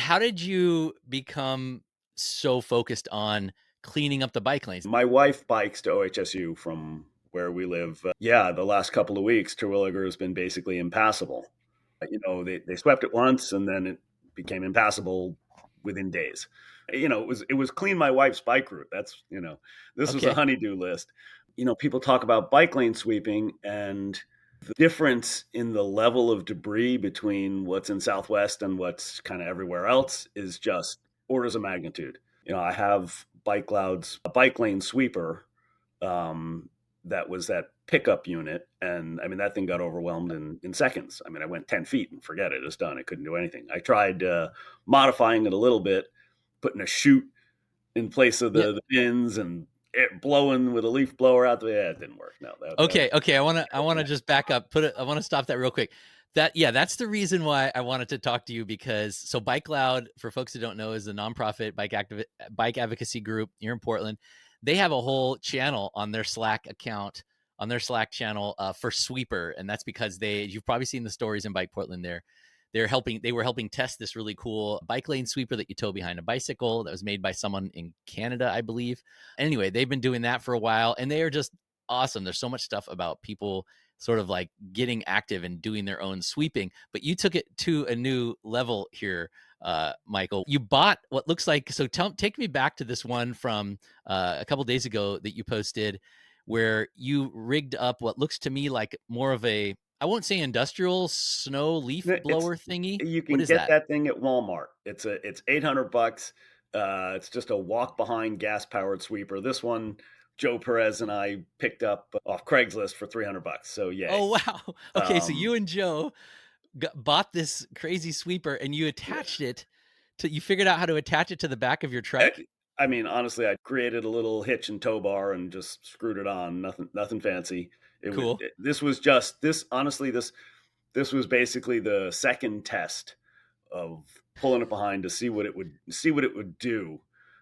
how did you become so focused on cleaning up the bike lanes? My wife bikes to OHSU from where we live. Yeah, the last couple of weeks, Terwilliger has been basically impassable. They swept it once and then it became impassable within days. It was clean my wife's bike route. This was a Okay. honeydew list. People talk about bike lane sweeping and the difference in the level of debris between what's in Southwest and what's kind of everywhere else is just orders of magnitude. I have Bike Cloud's bike lane sweeper, that was that pickup unit. And I mean, that thing got overwhelmed in seconds. I mean, I went 10 feet and forget it. It's done. I couldn't do anything. I tried modifying it a little bit, putting a chute in place of Yep. the pins and it blowing with a leaf blower out the way. Yeah, it didn't work. No, that Okay. Okay. I wanna just back up. I want to stop that real quick. Yeah, that's the reason why I wanted to talk to you because so Bike Loud, for folks who don't know, is a nonprofit bike advocacy group here in Portland. They have a whole channel on their Slack account, on their Slack channel for Sweeper, and that's because you've probably seen the stories in Bike Portland there. They were helping test this really cool bike lane sweeper that you tow behind a bicycle that was made by someone in Canada, I believe. Anyway, they've been doing that for a while and they are just awesome. There's so much stuff about people sort of like getting active and doing their own sweeping, but you took it to a new level here, Michael. You bought what looks like, so take me back to this one from a couple days ago that you posted where you rigged up what looks to me like more of a, I won't say industrial snow leaf it's blower thingy. you What can is get that? that thing at Walmart. It's $800. It's just a walk behind gas powered sweeper. This one, Joe Perez and I picked up off Craigslist for $300. So yay. Oh, wow. Okay, so Um, you and Joe bought this crazy sweeper and you yeah. attached it you figured out how to attach it to the back of your I, trike? I mean, honestly, I created a little hitch and tow bar and just screwed it on. Nothing fancy. Cool. This was just this. Honestly, this was basically the second test of pulling it behind to see what it would do,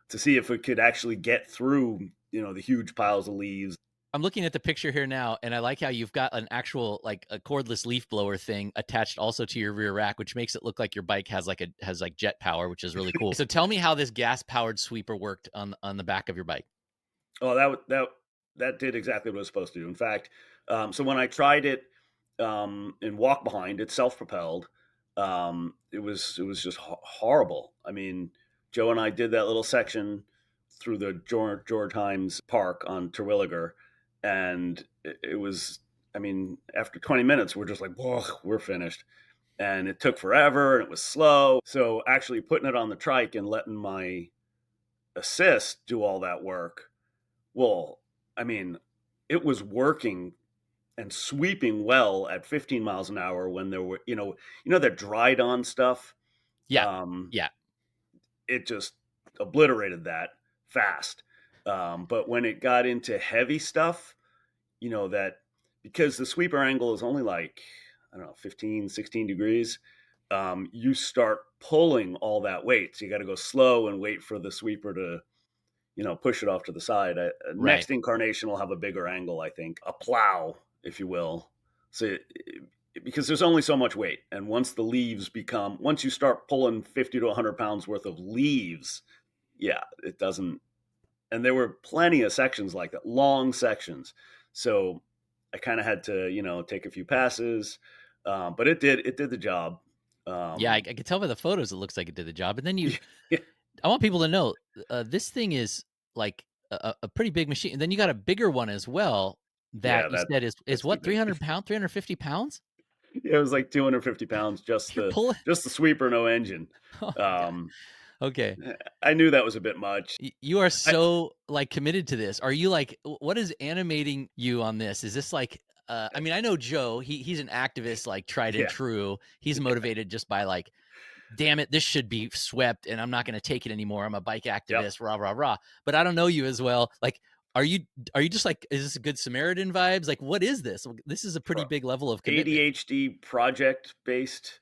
to see if it could actually get through, the huge piles of leaves. I'm looking at the picture here now, and I like how you've got an actual like a cordless leaf blower thing attached also to your rear rack, which makes it look like your bike has like jet power, which is really cool. So tell me how this gas powered sweeper worked on the back of your bike. Oh, that did exactly what it was supposed to do. In fact, so when I tried it in walk behind, it's self propelled. It was just horrible. I mean, Joe and I did that little section through the George Himes Park on Terwilliger, and it was. I mean, after 20 minutes, we're just like, whoa, we're finished. And it took forever, and it was slow. So actually putting it on the trike and letting my assist do all that work, well, I mean, it was working and sweeping well at 15 miles an hour when there were, that dried on stuff. Yeah. Um, Yeah. it just obliterated that fast. But when it got into heavy stuff, that because the sweeper angle is only like, I don't know, 15, 16 degrees, you start pulling all that weight. So you got to go slow and wait for the sweeper to push it off to the side. Right. Next incarnation will have a bigger angle, I think, a plow, if you will. So, because there's only so much weight, and once you start pulling 50 to 100 pounds worth of leaves, yeah, it doesn't. And there were plenty of sections like that, long sections. So I kind of had to, take a few passes, but it did the job. Yeah, I Um, could tell by the photos it looks like it did the job. And then yeah, I want people to know this thing is like a pretty big machine. And then you got a bigger one as well that yeah, you said is that's too what, big. 300 pounds, 350 pounds? Yeah, it was like 250 pounds, just You're the pulling. just the sweeper, no engine. Oh my God. Um, Okay. I knew that was a bit much. You are I so like committed to this. Are you like, what is animating you on this? Is this like, I mean, I know Joe, he's an activist, like tried and yeah, true. He's motivated just by like, damn it, this should be swept and I'm not going to take it anymore. I'm a bike yep. activist, rah, rah, rah. But I don't know you as well. Like, are you, are you just like, is this a good Samaritan vibes? Like, what is this? This is a pretty Pro- big level of commitment. ADHD project based.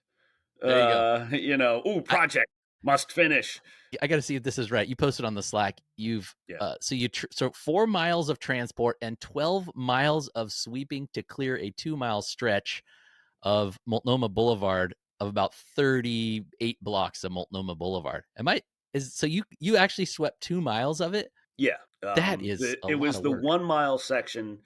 There you go. I, Project must finish. I got to see if this is right. You posted on the Slack. You've Yeah, so 4 miles of transport and 12 miles of sweeping to clear a 2 mile stretch of Multnomah Boulevard of about 38 blocks of Multnomah Boulevard. Am I is so you actually swept 2 miles of it? Yeah, That is a it lot was of the work. 1 mile section,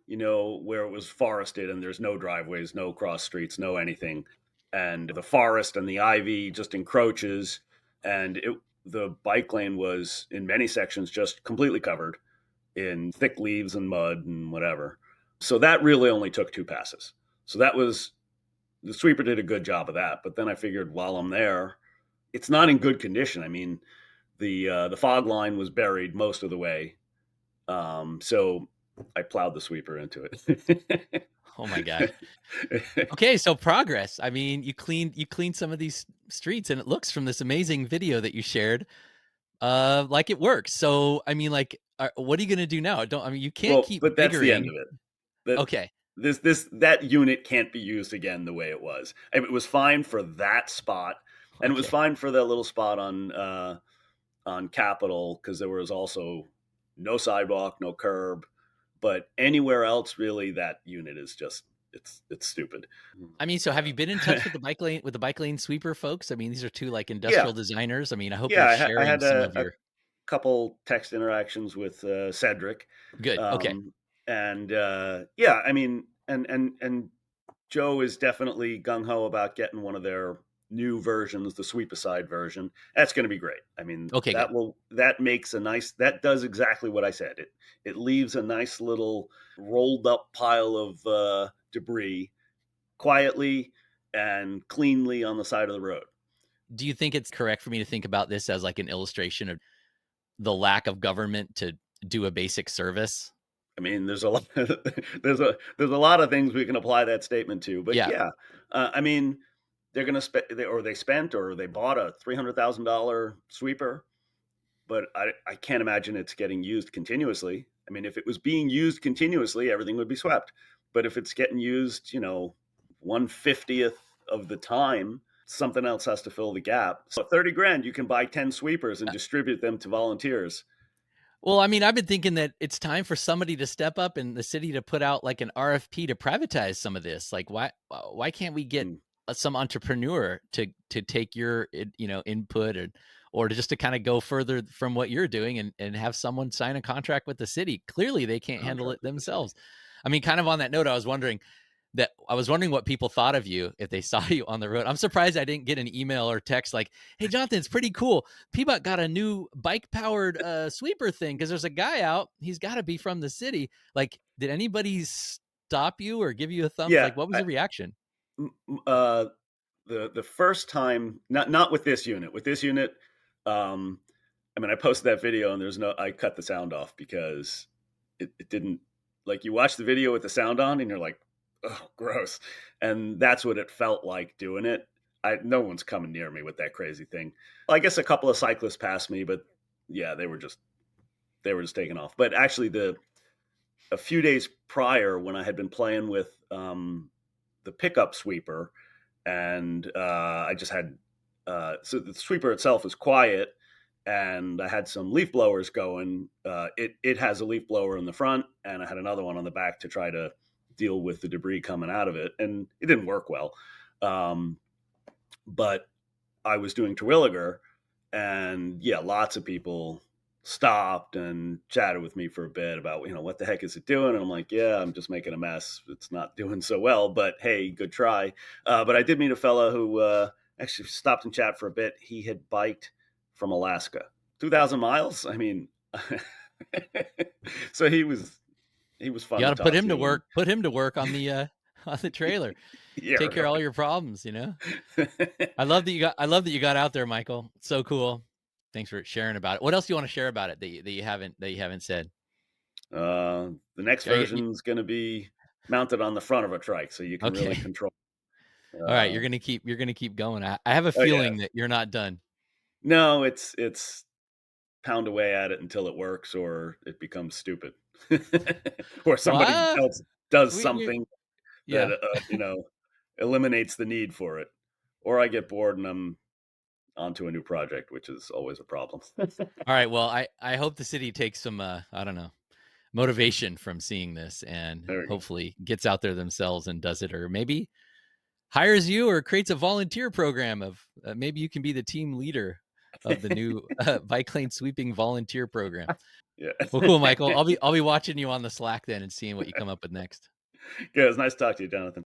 where it was forested and there's no driveways, no cross streets, no anything, and the forest and the ivy just encroaches, and the bike lane was in many sections just completely covered in thick leaves and mud and whatever. So that really only took 2 passes. So that was the sweeper did a good job of that. But then I figured while I'm there, it's not in good condition. I mean, the fog line was buried most of the way, so I plowed the sweeper into it. Oh my gosh. Okay, so progress. I mean, you cleaned some of these streets, and it looks from this amazing video that you shared, like it works. So, I mean, like, what are you gonna do now? Don't I mean, you can't Well, keep but that's the end biggering. of it. That Okay, this that unit can't be used again the way it was. It was fine for that spot, and it was okay. fine for that little spot on Capitol because there was also no sidewalk, no curb. But anywhere else, really, that unit is just it's stupid. I mean, so have you been in touch with the bike lane sweeper folks? I mean, these are 2, like, Yeah, industrial designers. I mean, I hope yeah. you're I sharing had some of a your couple text interactions with Cedric, good, okay. and yeah, I mean, and Joe is definitely gung ho about getting one of their new versions, the sweep aside version. That's going to be great. I mean, Okay, good. that makes a nice that does exactly what I said. It leaves a nice little rolled up pile of debris quietly and cleanly on the side of the road. Do you think it's correct for me to think about this as, like, an illustration of the lack of government to do a basic service? I mean, there's a lot there's a lot of things we can apply that statement to, but Yeah, yeah, I mean, they're going to spend or they spent or they bought a $300,000 sweeper, but I can't imagine it's getting used continuously. I mean, if it was being used continuously, everything would be swept. But if it's getting used, 1/50th of the time, something else has to fill the gap. So 30 grand, you can buy 10 sweepers and yeah. distribute them to volunteers. Well, I mean, I've been thinking that it's time for somebody to step up and the city to put out, like, an RFP to privatize some of this. Like, why can't we get, Mm, some entrepreneur to take your input, or to just to kinda go further from what you're doing, and have someone sign a contract with the city? Clearly, they can't handle contract it with the city. themselves. I mean, kind of on that note, I was wondering what people thought of you if they saw you on the road. I'm surprised I didn't get an email or text like, "Hey, Jonathan, it's pretty cool. Peabot got a new bike-powered, sweeper thing because there's a guy out. He's gotta be from the city." Like, did anybody stop you or give you a thumbs Yeah, like, what was the reaction? m- m- uh, the first time, not with this unit. With this unit, um, I mean, I posted that video and I cut the sound off because it didn't like you watch the video with the sound on and you're like, oh, gross. And that's what it felt like doing it. No one's coming near me with that crazy thing. I guess a couple of cyclists passed me, but yeah, they were just taking off. But actually, the a few days prior, when I had been playing with the pickup sweeper, and I just had so the sweeper itself is quiet, and I had some leaf blowers going. It has a leaf blower in the front, and I had another one on the back to try to deal with the debris coming out of it, and it didn't work well. Um, but I was doing Terwilliger, and yeah, lots of people stopped and chatted with me for a bit about what the heck is it doing, and I'm like, yeah, I'm just making a mess. It's not doing so well, but hey, good try. But I did meet a fella who actually stopped and chat for a bit. He had biked from Alaska, 2,000 miles. I mean, so he was You fun to oughta talk to, and put him to work on the, on the trailer. yeah, Take care of all your problems, you know? I love that you got out there, Michael. It's so cool. Thanks for sharing about it. What else do you wanna share about it that you haven't said? The next Are you version is going to be mounted on the front of a trike, so you can really okay. control. Alright, Uh, you're gonna keep going. I have a oh yeah, feeling that you're not done. no, it's pound away at it until it works, or it becomes stupid, or Well, somebody else does we something that yeah. eliminates the need for it, or I get bored and I'm onto a new project, which is always a problem. Alright, well, I hope the city takes some, I don't know, motivation from seeing this and There we go. hopefully gets out there themselves and does it, or maybe hires you or creates a volunteer program of maybe you can be the team leader of the new bike lane sweeping volunteer program. Yeah. Well, cool, Michael. I'll be watching you on the Slack then and seeing what you come up with next. Good. It was nice to talk to you, Jonathan.